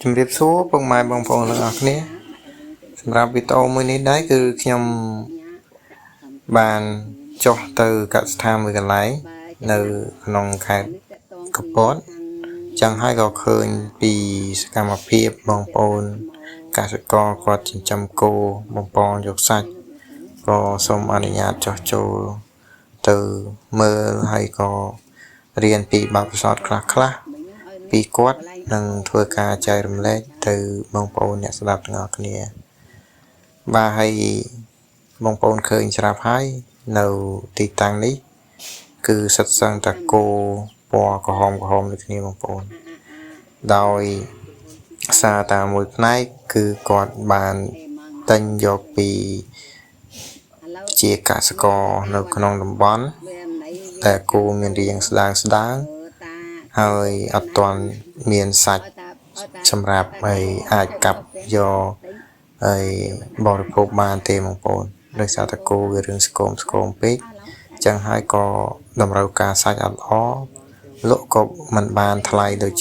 ជំរាបសួរបងម៉ែបងប្អូនទាំងអស់គ្នាសម្រាប់វីដេអូមួយនេះដែរគឺខ្ញុំបានចុះទៅកសិដ្ឋានមួយកន្លែងនៅក្នុងខេត្តកពតចឹងហើយក៏ឃើញពីសកម្មភាពបងប្អូនកសិករគាត់ចិញ្ចឹមគោបំពងយកសាច់ក៏សូមអនុញ្ញាតចុះចូលទៅមើលហើយក៏រៀនពីបទពិសោធន៍ខ្លះពីគាត់នឹងធ្វើការចែករំលែកទៅបងប្អូនអ្នកស្ដាប់ទាំងអស់គ្នាបាទហើយបងប្អូនឃើញស្រាប់ហើយនៅទីតាំងនេះគឺសិតសឹងតែគោពណ៌ក្រហមដូចគ្នាបងប្អូនដោយសារតែមួយផ្នែកគឺគាត់បានទិញយកពីជាកសិករនៅក្នុងតំបន់តែគោមានរាងស្ដើងហើយអត់ទាន់មានសាច់សម្រាប់ឲ្យអាចកាប់យកហើយបរិភោគបានទេបងប្អូនដោយសារតែគោវារឿងស្គមពេកចឹងហើយក៏តម្រូវការសាច់អត់ល្អលក់ក៏មិនបានថ្លៃដូច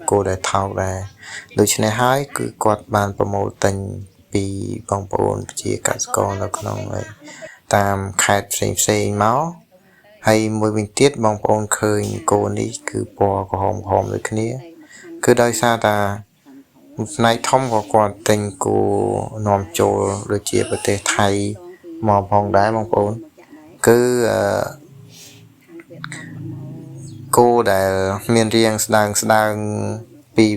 គោដែលថោកដែរដូច្នេះហើយគឺគាត់បានប្រមូលទិញពីបងប្អូនជាកសិករនៅក្នុងតាមខេត្តផ្សេងមកហើយមួយវិញទៀតបងប្អូនឃើញគោនេះគឺពណ៌ក្រហមដូចគ្នាគឺដោយសារតែផ្នែកធំក៏គាត់ទិញគោនាំចូលដូចជាប្រទេសថៃមកផងដែរបងប្អូនគឺគោដែលមានរាងស្ដើងពី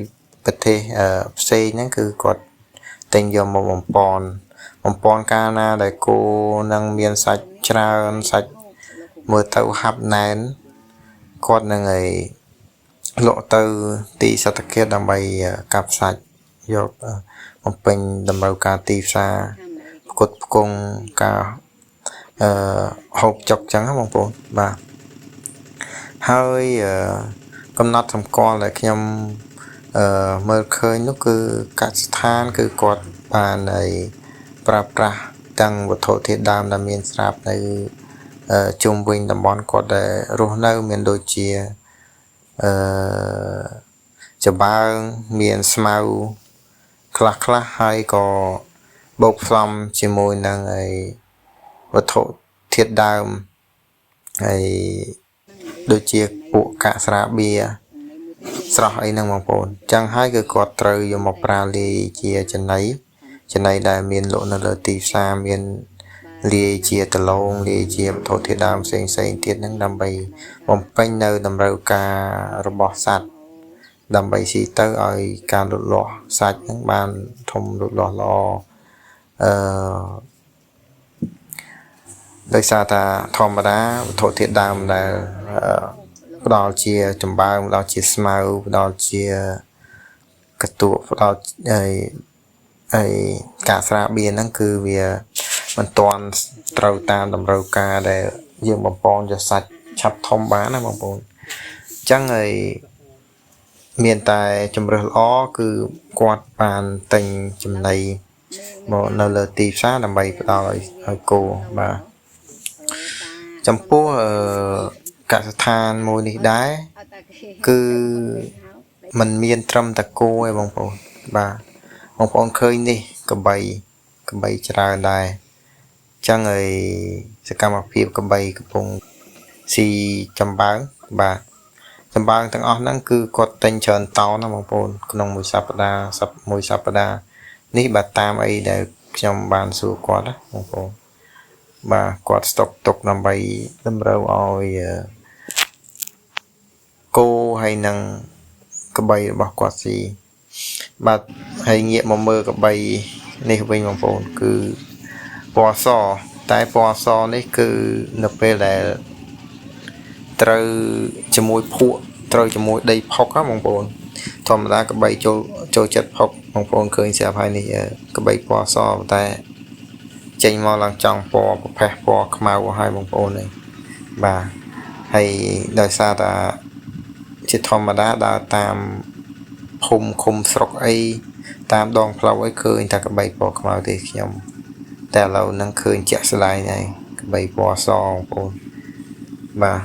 ប្រទេសផ្សេងហ្នឹងគឺគាត់ទិញយកមកបំពន់កាលណាដែលគោនឹងមានសាច់ច្រើនសាច់មើលទៅហាប់ណែនគាត់នឹងឲ្យលក់ទៅទីសត្វកិច្ចដើម្បីកាប់សាច់យកបំពេញតម្រូវការទីផ្សារផ្គត់ផ្គង់ការហូបចុកចឹងណាបងប្អូនបាទហើយកំណត់សម្គាល់ដែលខ្ញុំមើលឃើញនោះគឺកសិដ្ឋានគឺគាត់បានឲ្យប្រើប្រាស់ទាំងវត្ថុធាតុដើមដែលមានស្រាប់នៅជុំវិញតំបន់គាត់ដែលរស់នៅមានដូចជាច្បើងមានស្មៅខ្លះហើយក៏បូកផ្សំជាមួយនឹងវត្ថុធាតុដើមហើយដូចជាពួកកាកស្រាបៀរស្រស់អីហ្នឹងបងប្អូនចឹងហើយគឺគាត់ត្រូវយកមកប្រើលាយជាចំណីដែលមានលក់នៅលើទីផ្សារមានលាយជាដលងលាយជាវត្ថុធាតុដើមផ្សេងទៀតហ្នឹងដើម្បីបំពេញនៅតម្រូវការរបស់សត្វដើម្បីស៊ីទៅឲ្យការលូតលាស់សាច់ហ្នឹងបានធំលូតលាស់ល្អដោយសារតែធម្មតាវត្ថុធាតុដើមដែលផ្ដល់ជាចម្បើងផ្ដល់ជាស្មៅផ្ដល់ជាកន្ទក់ផ្ដល់ហើយកាកស្រាបៀរហ្នឹងគឺវាមិនទាន់ត្រូវតាមតម្រូវការដែលយើងបំពងយកសាច់ឆាប់ធំបានណាបងប្អូនអញ្ចឹងហើយមានតែជំរើសល្អគឺគាត់បានទិញចំណីមកនៅលើទីផ្សារដើម្បីផ្ដល់ឲ្យគោបាទចំពោះកសិដ្ឋានមួយនេះដែរគឺมันមានត្រឹមតែគោឯងបងប្អូនបាទបងប្អូនឃើញនេះកបីច្រើនដែរចឹងហើយសកម្មភាពកបីកំពុងស៊ីចម្បើងបាទចម្បើងទាំងអស់ហ្នឹងគឺគាត់ទិញច្រើនតោនណាបងប្អូនក្នុងមួយសប្តាហ៍នេះបាទតាមអីដែលខ្ញុំបានសួរគាត់ណាបងប្អូនបាទគាត់ស្តុកទុកដើម្បីតម្រូវឲ្យគោហើយនឹងក្បីរបស់គាត់ស៊ីបាទហើយងាកមកមើលក្បីនេះវិញបងប្អូនគឺពណ៌សតែពណ៌សនេះគឺនៅពេលដែលត្រូវជាមួយភក់ត្រូវជាមួយដីផុកណាបងប្អូនធម្មតាក្បីចូលចិត្តផុកបងប្អូនឃើញស្រាប់ហើយនេះក្បីពណ៌សតែចេញមកឡើងចង់ពណ៌ប្រផេះពណ៌ខ្មៅឲ្យបងប្អូននេះបាទហើយដោយសារតែជាធម្មតាដើរតាមភូមិឃុំស្រុកអីតាមដងផ្លូវអីឃើញតែក្បីពណ៌ខ្មៅទេខ្ញុំតែឥឡូវហ្នឹងឃើញជាក់ស្ដែងហើយក្បីពណ៌សបងប្អូនបាទ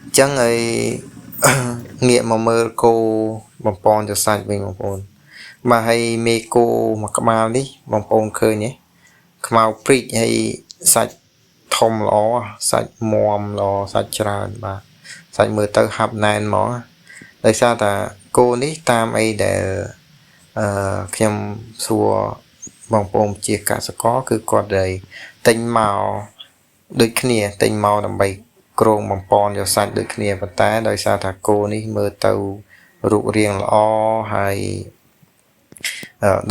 អញ្ចឹងហើយងាកមកមើលគោ បំពន់យកសាច់វិញបងប្អូនបាទហើយមេគោមួយក្បាលនេះបងប្អូនឃើញទេខ្មៅព្រីកហើយសាច់ធំល្អសាច់មាំល្អសាច់ច្រើនបាទសាច់មើលទៅហាប់ណែនហ្មងដោយសារតែគោនេះតាមអីដែលខ្ញុំសួរបងប្អូនជាកសិករគឺគាត់ដែលទិញមកដូចគ្នាទិញមកដើម្បីក្រងបំពន់យកសាច់ដូចគ្នាប៉ុន្តែដោយសារថាគោនេះមើលទៅរូបរាងល្អហើយ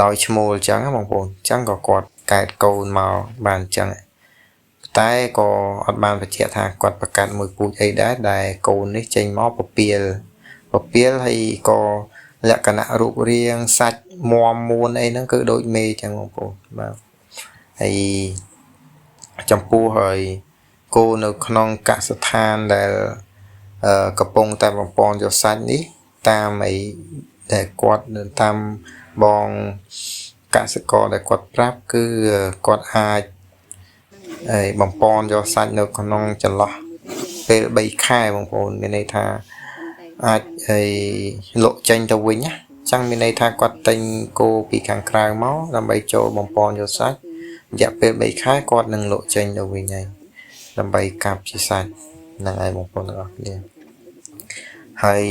ដោយឈ្មោលអញ្ចឹងបងប្អូនអញ្ចឹងក៏គាត់កែតកូនមកបានអញ្ចឹងតែក៏អត់បានបញ្ជាក់ថាគាត់ប្រកាសមួយពូជអីដែរដែលកូននេះចេញមកពពាលហើយក៏លក្ខណៈរូបរាងសាច់មាំមួនអីហ្នឹងគឺដូចមេអញ្ចឹងបងប្អូនបាទហើយចំពោះហើយគោនៅក្នុងកសិដ្ឋានដែលកំពុងតែបំពន់យកសាច់នេះតាមអីដែលគាត់តាមបងកសិករដែលគាត់ប្រាប់គឺគាត់អាចបំពន់យកសាច់នៅក្នុងចន្លោះពេល3ខែបងប្អូនមានន័យថាអាចលក់ចេញទៅវិញណាចឹងមានន័យថាគាត់ទិញគោពីខាងក្រៅមកដើម្បីចូលបំពន់យកសាច់រយៈពេល3ខែគាត់នឹងលក់ចេញទៅវិញហើយដើម្បីកាប់ជាសាច់ហ្នឹងហើយបងប្អូនទាំងអស់គ្នាហើយ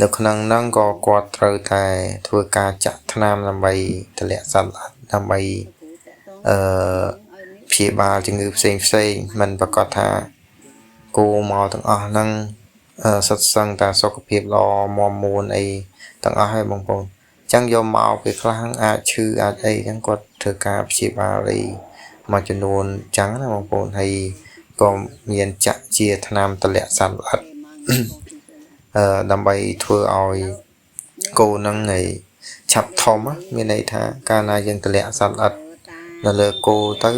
នៅក្នុងហ្នឹងក៏គាត់ត្រូវតែធ្វើការចាក់ថ្នាំដើម្បីទម្លាក់សត្វល្អិតដើម្បីព្យាបាលជំងឺផ្សេងមិនប្រកាសថាគោមកទាំងអស់ហ្នឹងសុទ្ធសឹងតែសុខភាពល្អមាំមួនអីទាំងអស់ហើយបងប្អូនអញ្ចឹងយកមកពេលខ្លះអាចឈឺអាចអីអញ្ចឹងគាត់ធ្វើការព្យាបាលអីមួយចំនួនអញ្ចឹងណាបងប្អូនហើយក៏មានចាក់ជាថ្នាំទម្លាក់សត្វល្អិតដើម្បីធ្វើឲ្យគោនឹងឆាប់ធំមានន័យថាកាលណាយើងទម្លាក់សត្វល្អិតនៅលើគោទៅ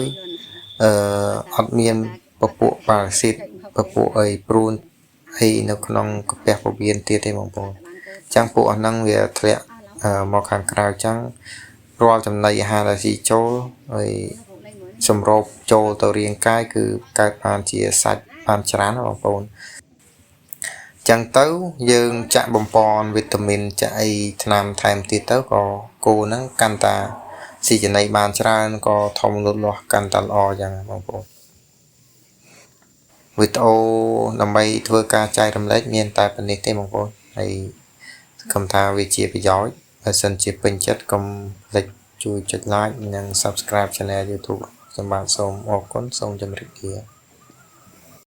អត់មានពពួកប៉ារ៉ាស៊ីតពពួកអីព្រួនអីនៅក្នុងកាពះពោះវៀនទៀតទេបងប្អូនអញ្ចឹងពួកហ្នឹងវាធ្លាក់មកខាងក្រៅអញ្ចឹងរាល់ចំណីអាហារដែលស៊ីចូលហើយសម្រូបចូលទៅរាងកាយគឺកើតបានជាសាច់បានច្រើនណាបងប្អូនចឹងទៅយើងចាក់បំពន់វីតាមីនចាក់អីថ្នាំថែមទៀតទៅក៏គោហ្នឹងកាន់តាស៊ីចំណីបានច្រើនក៏ធំលូតលាស់កាន់តែល្អចឹងបងប្អូនវីដេអូដើម្បីធ្វើការចែករំលែកមានតែប៉ុណ្នេះទេបងប្អូនហើយសង្ឃឹមថាវាជាប្រយោជន៍បើសិនជាពេញចិត្តកុំភ្លេចជួយចុច like និង subscribe channel YouTube ខ្ញុំបាទសូមអរគុណសូមជម្រាបលា